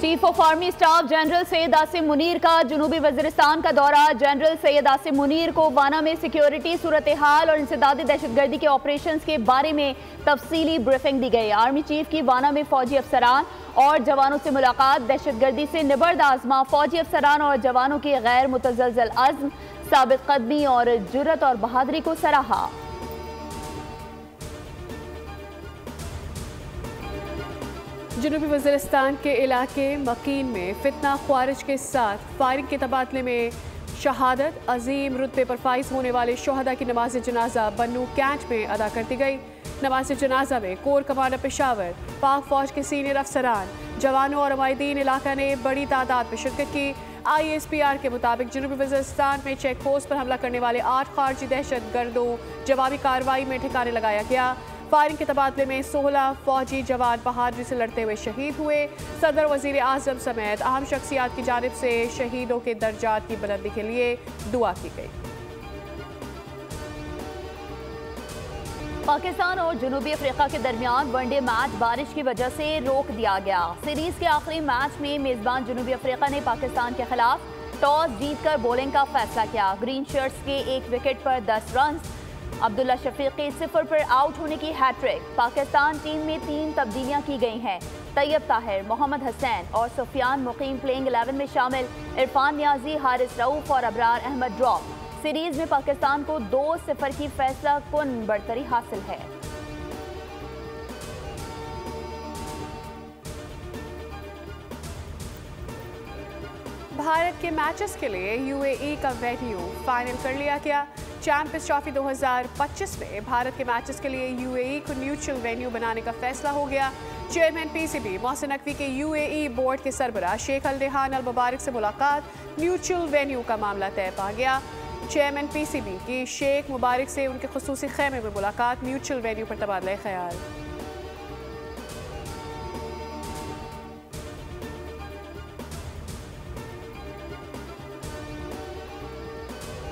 Chief of army staff general Syed Asim Munir का जुनूबी वज़ीरिस्तान का दौरा। जनरल सैयद आसिम मुनीर को वाना में सिक्योरिटी सूरत हाल और इंसदादी दहशतगर्दी के ऑपरेशन के बारे में तफसीली ब्रीफिंग दी गई। आर्मी चीफ की वाना में फौजी अफसरान और जवानों से मुलाकात। दहशतगर्दी से निबर्द आजमा फौजी अफसरान और जवानों की गैर मुतज़लज़ल अज़्म, साबित कदमी और जुर्रत और बहादुरी को सराहा। जनूबी वज़ीरिस्तान के इलाके मकीन में फितना ख्वारिज के साथ फायरिंग के तबादले में शहादत। अजीम रुतबे पर फाइज होने वाले शोहदा की नमाज जनाजा बन्नू कैंट में अदा कर दी गई। नमाज जनाजा में कोर कमांडर पेशावर, पाक फौज के सीनियर अफसरान, जवानों और अमायदीन इलाका ने बड़ी तादाद में शिरकत की। ISPR के मुताबिक जनूबी वज़ीरिस्तान में चेक पोस्ट पर हमला करने वाले 8 खारजी दहशत गर्दों जवाबी कार्रवाई में ठिकाने लगाया गया। फायरिंग के तबादले में 16 फौजी जवान बहादुरी से लड़ते हुए शहीद हुए। सदर वजीर आजम समेत अहम शख्सियात की जानिब से शहीदों के दर्जात की बुलंदी के लिए दुआ की गई। पाकिस्तान और जनूबी अफ्रीका के दरमियान वनडे मैच बारिश की वजह से रोक दिया गया। सीरीज के आखिरी मैच में मेजबान जनूबी अफ्रीका ने पाकिस्तान के खिलाफ टॉस जीतकर बॉलिंग का फैसला किया। ग्रीन शर्ट्स के एक विकेट पर 10 रन, अब्दुल्ला शफीकी 0 पर आउट होने की हैट्रिक। पाकिस्तान टीम में 3 तब्दीलियां की गई हैं। तैयब ताहिर, मोहम्मद हसैन और सुफियान मुकीम प्लेइंग 11 में शामिल। इरफान नियाजी, हारिस रऊफ और अबरार अहमद ड्रॉप। सीरीज में पाकिस्तान को 2-0 की फैसला कुन बढ़तरी हासिल है। भारत के मैचेस के लिए UAE का वेन्यू फाइनल कर लिया गया। चैंपियंस ट्रॉफी 2025 में भारत के मैचेस के लिए UAE को न्यूट्रल वेन्यू बनाने का फैसला हो गया। चेयरमैन PCB मोहसिन नकवी के UAE बोर्ड के सरबराह शेख अल रेहान अल मुबारक से मुलाकात। न्यूट्रल वेन्यू का मामला तय पा गया। चेयरमैन PCB की शेख मुबारक से उनके खुसूसी खेमे में मुलाकात। न्यूट्रल वेन्यू पर तबादला ख्याल।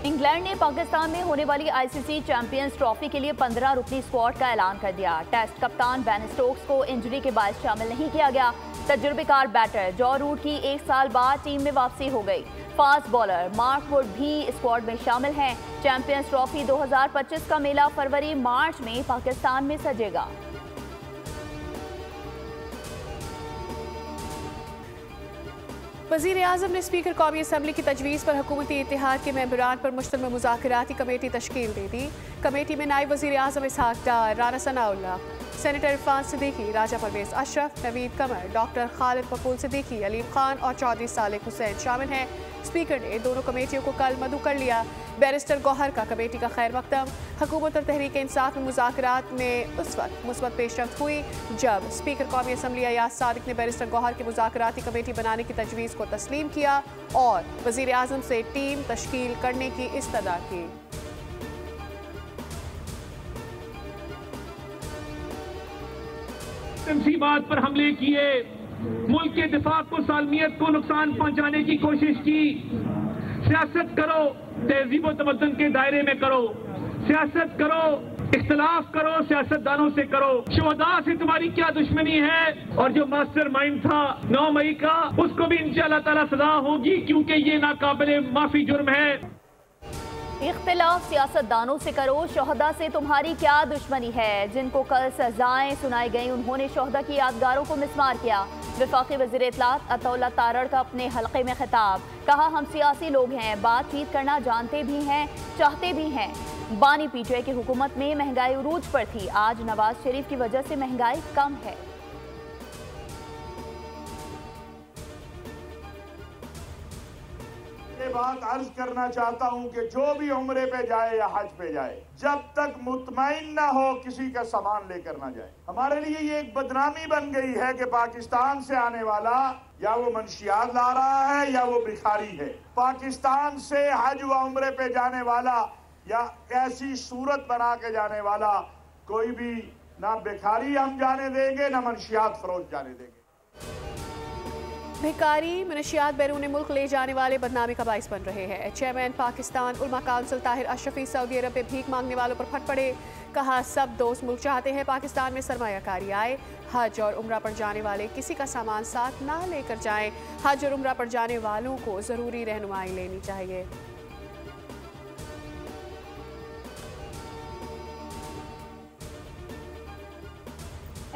इंग्लैंड ने पाकिस्तान में होने वाली ICC चैंपियंस ट्रॉफी के लिए 15 रुकनी स्क्वाड का ऐलान कर दिया। टेस्ट कप्तान बेन स्टोक्स को इंजरी के बाद शामिल नहीं किया गया। तजुर्बेकार बैटर जॉ रूट की 1 साल बाद टीम में वापसी हो गई। फास्ट बॉलर मार्क वुड भी स्क्वाड में शामिल हैं। चैंपियंस ट्रॉफी 2025 का मेला फरवरी-मार्च में पाकिस्तान में सजेगा। वज़ीर आज़म ने स्पीकर कौमी असम्बली की तजवीज़ पर हुकूमती इत्तेहाद के मेंबरान पर मुश्तमिल मुज़ाकराती कमेटी तश्कील दे दी। कमेटी में नायब वज़ीर आज़म इसहाक डार, राना सनाउल्लाह, सेनेटर इरफान सिद्दीकी, राजा परवेज़ अशरफ, नवीद कमर, डॉक्टर खालिद पकूल सिद्दीकी, अलीम खान और चौधरी सालेह हुसैन शामिल हैं। स्पीकर ने दोनों कमेटियों को कल मदऊ कर लिया। बैरिस्टर गौहर का कमेटी का खैर मकदम। हुकूमत और तहरीक इंसाफ में मुज़ाकरात में उस वक्त मुस्बत पेशरफ्त हुई जब स्पीकर कौमी असम्बली अयाज सादिक ने बैरिस्टर गौहर की मुज़ाकराती कमेटी बनाने की तजवीज़ को तस्लीम किया और वज़ीर आज़म से टीम तश्कील करने की इस्तदा की। तंजीमात पर हमले किए, मुल्क के दिफा को सालमियत को नुकसान पहुंचाने की कोशिश की। सियासत करो, तहजीब व तमद्दुन के दायरे में करो। सियासत करो, इख्तिलाफ करो, सियासतदानों से करो। शुहदा से तुम्हारी क्या दुश्मनी है? और जो मास्टर माइंड था 9 मई का, उसको भी इंशाअल्लाह ताला सजा होगी, क्योंकि ये नाकाबिले माफी जुर्म है। इख्तिलाफ सियासतदानों से करो, शोहदा से तुम्हारी क्या दुश्मनी है? जिनको कल सजाएं सुनाई गई, उन्होंने शोहदा की यादगारों को मिसमार किया। वफाकी वज़ीर इत्तलात अताउल्लाह तारड़ का अपने हल्के में खिताब, कहा हम सियासी लोग हैं, बातचीत करना जानते भी हैं, चाहते भी हैं। बानी PTI की हुकूमत में महंगाई उरूज पर थी, आज नवाज शरीफ की वजह से महंगाई कम है। बात अर्ज करना चाहता हूं कि जो भी उम्रे पे जाए या हज पे जाए, जब तक मुतमईन ना हो किसी का सामान लेकर ना जाए। हमारे लिए ये एक बदनामी बन गई है कि पाकिस्तान से आने वाला या वो मंशियात ला रहा है या वो भिखारी है। पाकिस्तान से हज व उम्रे पे जाने वाला या ऐसी सूरत बना के जाने वाला कोई भी ना भिखारी हम जाने देंगे, ना मंशियात फरोश जाने देंगे। भिकारी मनशियात बैरून मुल्क ले जाने वाले बदनामी का बाइस बन रहे हैं। चेयरमैन पाकिस्तान उलमा काउंसिल ताहिर अशरफी सऊदी अरब में भीख मांगने वालों पर फट पड़े। कहा सब दोस्त मुल्क चाहते हैं पाकिस्तान में सरमायाकारी आए। हज और उम्रा पर जाने वाले किसी का सामान साथ ना लेकर जाएं। हज और उम्रा पर जाने वालों को ज़रूरी रहनुमाई लेनी चाहिए।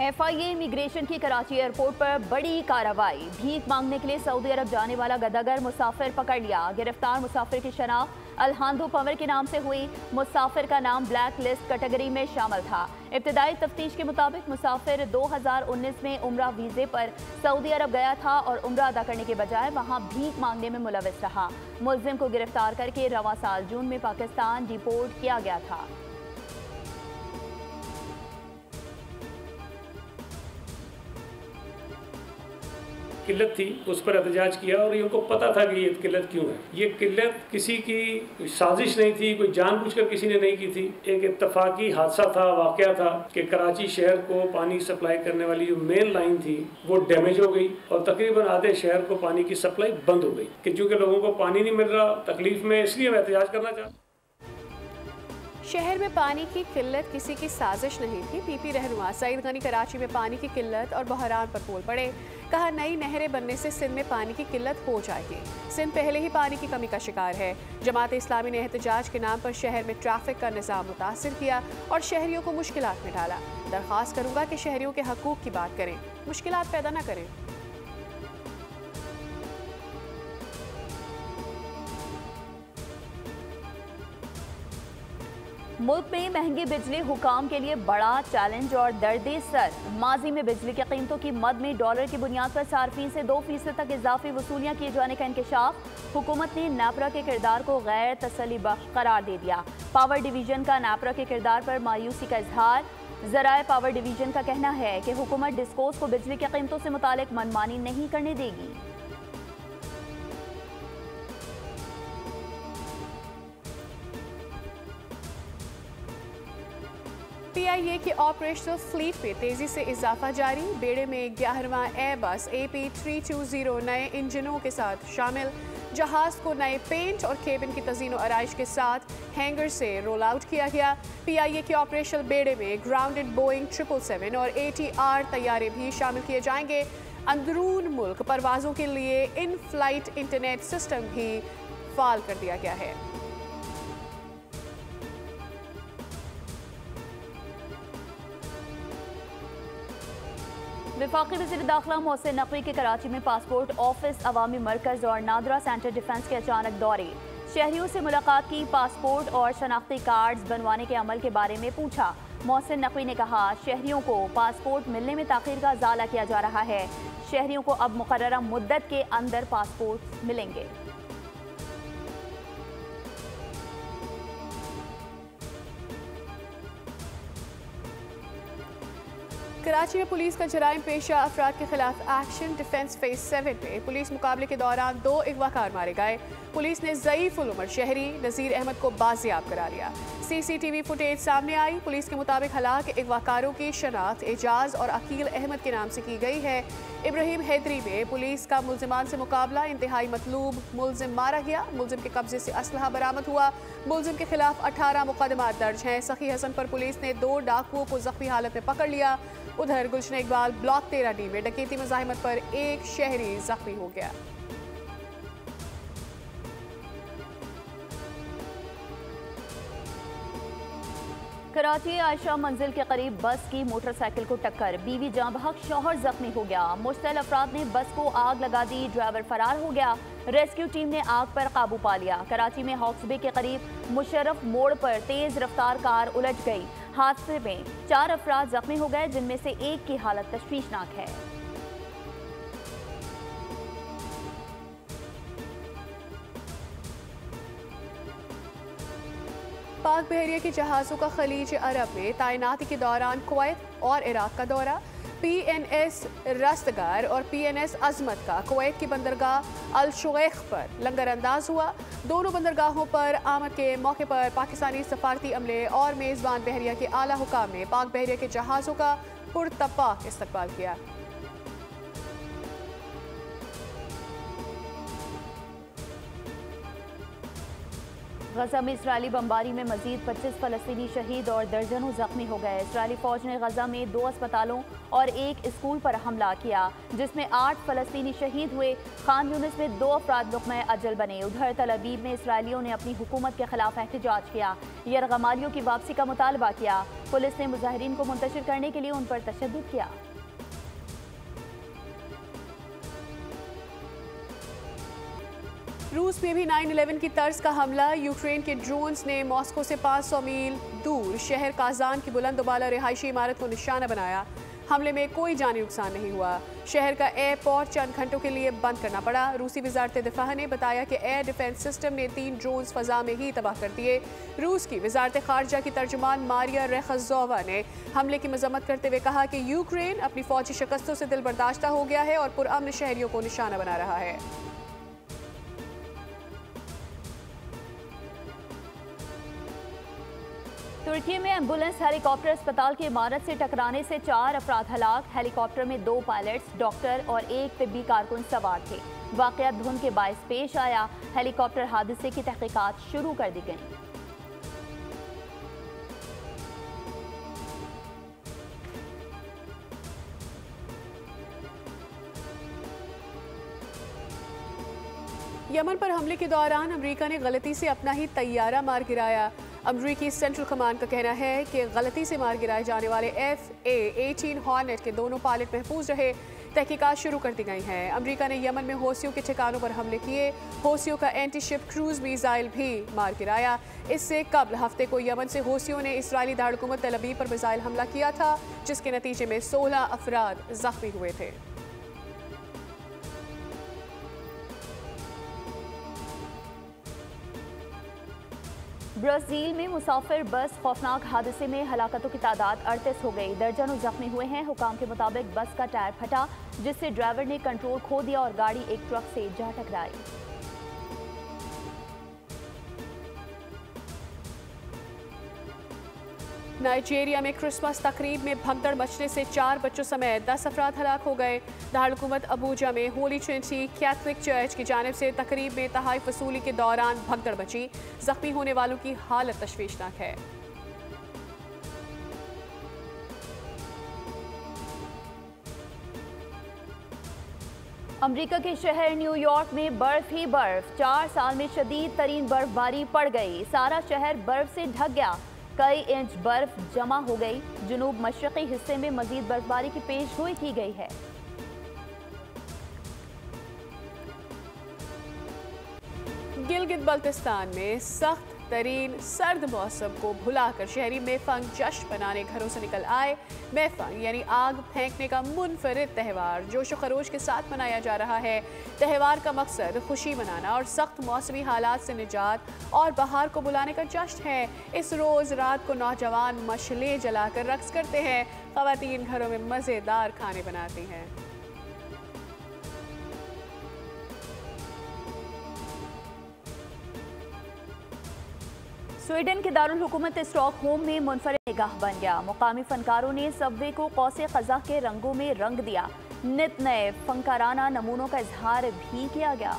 FIA इमिग्रेशन की कराची एयरपोर्ट पर बड़ी कार्रवाई। भीख मांगने के लिए सऊदी अरब जाने वाला गदागर मुसाफिर पकड़ लिया। गिरफ्तार मुसाफिर की शनाख्त अलहांदो पंवर के नाम से हुई। मुसाफिर का नाम ब्लैक लिस्ट कैटेगरी में शामिल था। इब्तदाई तफ्तीश के मुताबिक मुसाफिर 2019 में उम्रा वीज़े पर सऊदी अरब गया था और उम्रा अदा करने के बजाय वहां भीख मांगने में मुलविस रहा। मुलजिम को गिरफ्तार करके रवां साल जून में पाकिस्तान डिपोर्ट किया गया था। किल्लत थी, उस पर एहतजाज किया और इनको पता था कि ये किल्लत क्यों है। ये किल्लत किसी की साजिश नहीं थी, कोई जानबूझकर किसी ने नहीं की थी। एक इत्तफाकी हादसा था, वाकया था कि कराची शहर को पानी सप्लाई करने वाली जो मेन लाइन थी वो डैमेज हो गई और तकरीबन आधे शहर को पानी की सप्लाई बंद हो गई कि चूँकि लोगों को पानी नहीं मिल रहा, तकलीफ में, इसलिए मैं एहतजाज करना चाहता। शहर में पानी की किल्लत किसी की साजिश नहीं थी। PP रहनुमा सईद गनी कराची में पानी की किल्लत और बहरान पर बोल पड़े। कहा नई नहरें बनने से सिंध में पानी की किल्लत हो जाएगी। सिंध पहले ही पानी की कमी का शिकार है। जमात इस्लामी ने एहतजाज के नाम पर शहर में ट्रैफिक का निज़ाम मुतासिर किया और शहरियों को मुश्किलात में डाला। दरख्वास्त करूंगा कि शहरियों के हकूक की बात करें, मुश्किलात पैदा न करें। मुल्क में महंगी बिजली हुकाम के लिए बड़ा चैलेंज और दर्दे सर। माजी में बिजली की कीमतों की मद में डॉलर की बुनियाद पर सार्फिन से 2% तक इजाफी वसूलियाँ किए जाने का इंकशाफ। हुकूमत ने नैपरा के किरदार को गैर तसल्लीबख्श करार दे दिया। पावर डिवीजन का नैपरा के किरदार पर मायूसी का इजहार। ज़राए पावर डिवीजन का कहना है कि हुकूमत डिस्कोस को बिजली की कीमतों से मुतालिक मनमानी नहीं करने देगी। PIA की ऑपरेशनल फ्लीट में तेजी से इजाफा जारी। बेड़े में 11वां एयरबस AP320 नए इंजनों के साथ शामिल। जहाज को नए पेंट और केबिन की तज़ीन आराइश के साथ हैंगर से रोल आउट किया गया। PIA के ऑपरेशनल बेड़े में ग्राउंडेड बोइंग 777 और ATR तैयारे भी शामिल किए जाएंगे। अंदरून मुल्क परवाजों के लिए इन फ्लाइट इंटरनेट सिस्टम भी फाल कर दिया गया है। वफाकी वज़ीर दाखिला मोहसिन नकवी के कराची में पासपोर्ट ऑफिस, अवामी मरकज और नादरा सेंटर डिफेंस के अचानक दौरे। शहरियों से मुलाकात की, पासपोर्ट और शनाख्ती कार्ड्स बनवाने के अमल के बारे में पूछा। मोहसिन नकवी ने कहा शहरियों को पासपोर्ट मिलने में ताख़ीर का इज़ाला किया जा रहा है। शहरियों को अब मुकर्ररा मुद्दत के अंदर पासपोर्ट मिलेंगे। कराची में पुलिस का जराइम पेशा अफराद के खिलाफ एक्शन। डिफेंस फेज 7 में पुलिस मुकाबले के दौरान 2 अगवाकार मारे गए। पुलिस ने ज़ईफ़ुल उमर शहरी नज़ीर अहमद को बाजियाब करा लिया। CCTV फुटेज सामने आई। पुलिस के मुताबिक हलाक अगवाकारों की शनाख्त एजाज और अकील अहमद के नाम से की गई है। इब्राहिम हैदरी में पुलिस का मुल्जिमान से मुकाबला, इंतहाई मतलूब मुल्जिम मारा गया। मुल्जिम के कब्जे से असलहा बरामद हुआ। मुल्जिम के खिलाफ 18 मुकदमात दर्ज हैं। सखी हसन पर पुलिस ने 2 डाकुओं को जख्मी हालत में पकड़ लिया। उधर गुलशन इकबाल ब्लॉक 13D में डकैती मुजाहिमत पर एक शहरी जख्मी हो गया। कराची आयशा मंजिल के करीब बस की मोटरसाइकिल को टक्कर, बीवी जाँ बहक, शौहर जख्मी हो गया। मुश्तल अफराद ने बस को आग लगा दी, ड्राइवर फरार हो गया। रेस्क्यू टीम ने आग पर काबू पा लिया। कराची में हॉक्सबे के करीब मुशर्रफ मोड़ पर तेज रफ्तार कार उलट गई। हादसे में 4 अफराद जख्मी हो गए, जिनमें से एक की हालत तशवीशनाक है। पाक बहरिया के जहाज़ों का खलीज अरब में तैनाती के दौरान कुवैत और इराक का दौरा। PNS रस्तगार और PNS अजमत का कुवैत की बंदरगाह अल शुगैख पर लंगर अंदाज हुआ। दोनों बंदरगाहों पर आमद के मौके पर पाकिस्तानी सफारती अमले और मेज़बान बहरिया के आला हुकाम ने पाक बहरिया के जहाज़ों का पुरतपाक इस्तकबाल किया। गजा में इजरायली बमबारी में मजीद 25 फलस्तीनी शहीद और दर्जनों जख्मी हो गए। इजरायली फौज ने गजा में 2 अस्पतालों और एक स्कूल पर हमला किया, जिसमें 8 फलस्तीनी शहीद हुए। खान यूनिस में 2 अफराद नुक़्मे अजल बने। उधर तल अवीव में इसराइलियों ने अपनी हुकूमत के खिलाफ एहतजाज किया, यरगमालियों की वापसी का मुतालबा किया। पुलिस ने मुजाहिरीन को मुंतशिर करने के लिए उन पर तशद्दुद किया। रूस में भी 9/11 की तर्ज का हमला। यूक्रेन के ड्रोन्स ने मॉस्को से 500 मील दूर शहर काजान की बुलंदबाला रिहायशी इमारत को निशाना बनाया। हमले में कोई जानी नुकसान नहीं हुआ। शहर का एयरपोर्ट चंद घंटों के लिए बंद करना पड़ा। रूसी वजारत दिफा ने बताया कि एयर डिफेंस सिस्टम ने 3 ड्रोन्स फजा में ही तबाह कर दिए। रूस की वजारत खारजा की तर्जुमान मारिया रेखजोवा ने हमले की मजम्मत करते हुए कहा कि यूक्रेन अपनी फौजी शिकस्तों से दिल बर्दाश्ता हो गया है और पुरअमन शहरियों को निशाना बना रहा है। तुर्की में एम्बुलेंस हेलीकॉप्टर अस्पताल की इमारत से टकराने से 4 अफराद हलाक। हेलीकॉप्टर में 2 पायलट्स, डॉक्टर और 1 तिब्बी कारकुन सवार थे। वाकया धुंध के बायस पेश आया। हेलीकॉप्टर हादसे की तहकीकात शुरू कर दी गई। यमन पर हमले के दौरान अमेरिका ने गलती से अपना ही तैयारा मार गिराया। अमरीकी सेंट्रल कमांड का कहना है कि गलती से मार गिराए जाने वाले F/A-18 हॉर्नेट के दोनों पायलट महफूज रहे। तहकीकात शुरू कर दी गई हैं। अमरीका ने यमन में हौसियों के ठिकानों पर हमले किए। हौसियों का एंटी शिप क्रूज मिसाइल भी मार गिराया। इससे कबल हफ्ते को यमन से हौसियों ने इसराइली दारकूमत तेल अवीव पर मिसाइल हमला किया था, जिसके नतीजे में 16 अफराद जख्मी हुए थे। ब्राजील में मुसाफिर बस खौफनाक हादसे में हलाकतों की तादाद 38 हो गई। दर्जनों जख्मी हुए हैं। हुकाम के मुताबिक बस का टायर फटा, जिससे ड्राइवर ने कंट्रोल खो दिया और गाड़ी एक ट्रक से जा टकराई। नाइजीरिया में क्रिसमस तकरीब में भगदड़ मचने से 4 बच्चों समेत 10 अफराद हलाक हो गए। दारुल-हुकूमत अबूजा में होली ट्रिनिटी कैथलिक चर्च की जानिब से तकरीब में तोहफ़ा वसूली के दौरान भगदड़ मची। जख्मी होने वालों की हालत तशवीशनाक है। अमेरिका के शहर न्यूयॉर्क में बर्फ ही बर्फ। 4 साल में शदीद तरीन बर्फबारी पड़ गई। सारा शहर बर्फ से ढक गया। कई इंच बर्फ जमा हो गई। जुनूब मशरक़ी हिस्से में मजीद बर्फबारी की पेशगोई की गई है। गिलगित बल्तिस्तान में सख्त तरीन सर्द मौसम को भुलाकर शहरी मेफंग जश्न बनाने घरों से निकल आए। मेफंग यानी आग फेंकने का मुनफरिद त्यौहार जोश व खरोश के साथ मनाया जा रहा है। त्यौहार का मकसद खुशी मनाना और सख्त मौसमी हालात से निजात और बहार को बुलाने का जश्न है। इस रोज़ रात को नौजवान मशलें जलाकर रक्स करते हैं। ख़वातीन घरों में मज़ेदार खाने बनाती हैं। स्वीडन के दारुल हुकूमत स्टॉकहोम में मुनफरिद निगाह बन गया। मुकामी फनकारों ने सबवे को कौसे क़ज़ा के रंगों में रंग दिया। नित नए फनकाराना नमूनों का इजहार भी किया गया।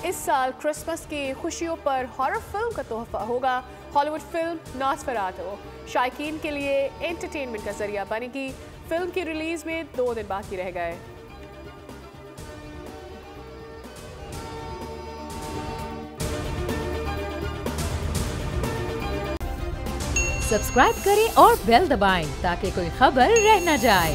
इस साल क्रिसमस की खुशियों पर हॉरर फिल्म का तोहफा होगा। हॉलीवुड फिल्म नॉसफेरातु शायकीन के लिए एंटरटेनमेंट का जरिया बनेगी। फिल्म की रिलीज में 2 दिन बाकी रह गए। सब्सक्राइब करें और बेल दबाएं ताकि कोई खबर रह न जाए।